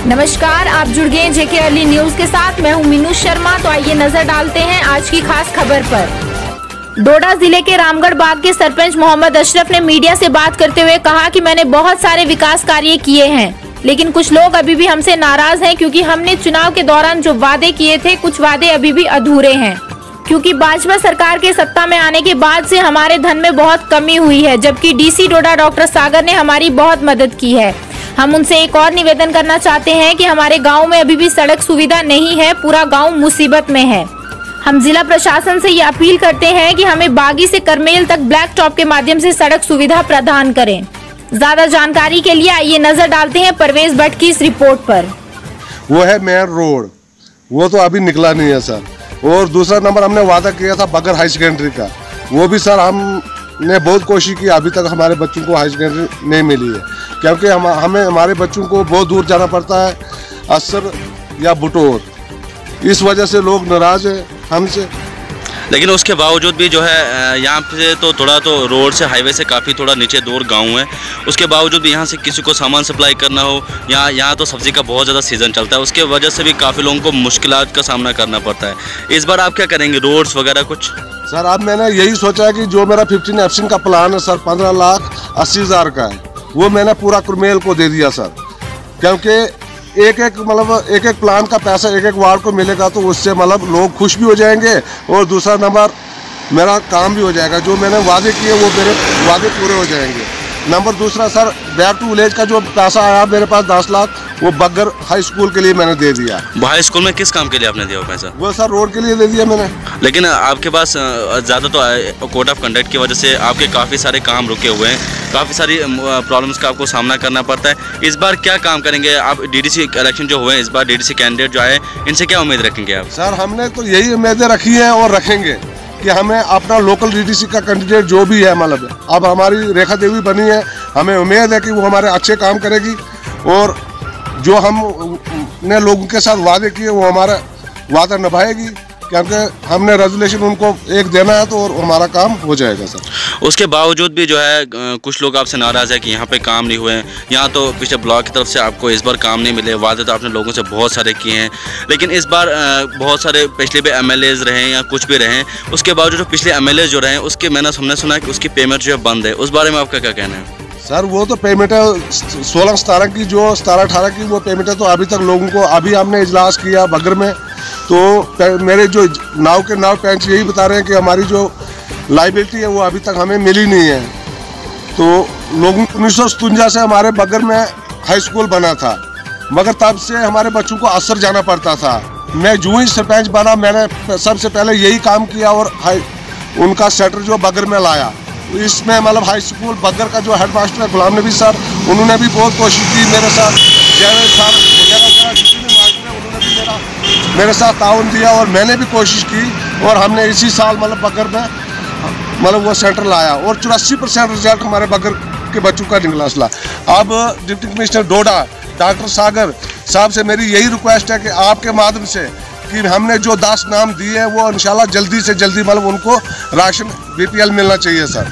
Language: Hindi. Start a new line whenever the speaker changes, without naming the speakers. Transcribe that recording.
नमस्कार, आप जुड़ गए जेके अर्ली न्यूज के साथ। मैं हूं मीनू शर्मा। तो आइए नजर डालते हैं आज की खास खबर पर। डोडा जिले के रामगढ़ बाग के सरपंच मोहम्मद अशरफ ने मीडिया से बात करते हुए कहा कि मैंने बहुत सारे विकास कार्य किए हैं, लेकिन कुछ लोग अभी भी हमसे नाराज हैं क्योंकि हमने चुनाव के दौरान जो वादे किए थे, कुछ वादे अभी भी अधूरे हैं। क्योंकि भाजपा सरकार के सत्ता में आने के बाद से हमारे धन में बहुत कमी हुई है, जबकि डीसी डोडा डॉक्टर सागर ने हमारी बहुत मदद की है। हम उनसे एक और निवेदन करना चाहते हैं कि हमारे गांव में अभी भी सड़क सुविधा नहीं है, पूरा गांव मुसीबत में है। हम जिला प्रशासन से ये अपील करते हैं कि हमें बागी से करमेल तक ब्लैक टॉप के माध्यम से सड़क सुविधा प्रदान करें। ज्यादा जानकारी के लिए आइए नजर डालते हैं परवेज भट्ट की इस रिपोर्ट पर।
वो है मेन रोड, वो तो अभी निकला नहीं है सर। और दूसरा नंबर हमने वादा किया था बगर हाई सेकेंडरी का, वो भी सर हमने बहुत कोशिश की, अभी तक हमारे बच्चों को हाई सेकेंडरी नहीं मिली है, क्योंकि हमें हमारे बच्चों को बहुत दूर जाना पड़ता है, असर या बुटोर। इस वजह से लोग नाराज हैं हमसे।
लेकिन उसके बावजूद भी जो है यहाँ पे तो थोड़ा तो रोड से हाईवे से काफ़ी थोड़ा नीचे दूर गांव है, उसके बावजूद भी यहाँ से किसी को सामान सप्लाई करना हो, यहाँ तो सब्ज़ी का बहुत ज़्यादा सीज़न चलता है, उसके वजह से भी काफ़ी लोगों को मुश्किलात का सामना करना पड़ता है। इस बार आप क्या करेंगे, रोड्स वगैरह कुछ? सर
अब मैंने यही सोचा है कि जो मेरा 15 एप्सिन का प्लान है सर, 15,80,000 का है, वो मैंने पूरा कुरमेल को दे दिया सर। क्योंकि एक एक प्लान का पैसा एक वार्ड को मिलेगा, तो उससे लोग खुश भी हो जाएंगे और दूसरा नंबर मेरा काम भी हो जाएगा। जो मैंने वादे किए वो मेरे वादे पूरे हो जाएंगे। नंबर दूसरा सर, बैक टू विलेज का जो पैसा आया मेरे पास 10 लाख, वो बग्गर हाई स्कूल के लिए मैंने दे दिया।
हाई स्कूल में किस काम के लिए आपने दिया वो पैसा?
वो सर रोड के लिए दे दिया मैंने।
लेकिन आपके पास ज़्यादा तो कोड ऑफ कंडक्ट की वजह से आपके काफ़ी सारे काम रुके हुए हैं, काफ़ी सारी प्रॉब्लम्स का आपको सामना करना पड़ता है। इस बार क्या काम करेंगे आप? डीडीसी इलेक्शन जो हुए हैं इस बार, डीडीसी कैंडिडेट जो आए, इनसे क्या उम्मीद रखेंगे आप?
सर हमने तो यही उम्मीदें रखी है और रखेंगे कि हमें अपना लोकल डीडीसी का कैंडिडेट जो भी है, अब हमारी रेखा देवी बनी है, हमें उम्मीद है कि वो हमारे अच्छे काम करेगी और जो हमने लोगों के साथ वादे किए वो हमारा वादा निभाएगी, क्योंकि हमने रेजोल्यूशन उनको एक देना है तो और हमारा काम हो जाएगा सर।
उसके बावजूद भी जो है कुछ लोग आपसे नाराज़ है कि यहाँ पे काम नहीं हुए हैं, यहाँ तो पिछले ब्लॉक की तरफ से आपको इस बार काम नहीं मिले, वादे तो आपने लोगों से बहुत सारे किए हैं, लेकिन इस बार बहुत सारे पिछले भी MLAs रहे या कुछ भी रहे, उसके बावजूद जो पिछले MLAs जो रहे उसके हमने सुना कि उसकी पेमेंट जो है बंद है। उस बारे में आपका क्या कहना है?
सर वो तो पेमेंट है 16-17 की, जो 17-18 की वो पेमेंट है, तो अभी तक लोगों को, अभी हमने इजलास किया बगर में, तो मेरे जो नाव के नाव पेंच यही बता रहे हैं कि हमारी जो लाइबिलिटी है वो अभी तक हमें मिली नहीं है। तो लोगों 1957 से हमारे बगर में हाई स्कूल बना था, मगर तब से हमारे बच्चों को असर जाना पड़ता था। मैं जो ही सरपंच बना, मैंने सबसे पहले यही काम किया और उनका सेटर जो बगर में लाया। इसमें हाई स्कूल बगर का जो हेडमास्टर है गुलाम नबी सर, उन्होंने भी बहुत कोशिश की मेरे साथ, जैवेद सर वगैरह जितने मास्टर हैं उन्होंने भी मेरे साथ ताउन दिया और मैंने भी कोशिश की, और हमने इसी साल बगर में वो सेंटर लाया और 84% रिजल्ट हमारे बगर के बच्चों का निकला असला। अब डिप्टी कमिश्नर डोडा डॉक्टर सागर साहब से मेरी यही रिक्वेस्ट है कि आपके माध्यम से कि हमने जो 10 नाम दिए हैं वो इंशाल्लाह जल्दी से जल्दी उनको राशन BPL मिलना चाहिए सर।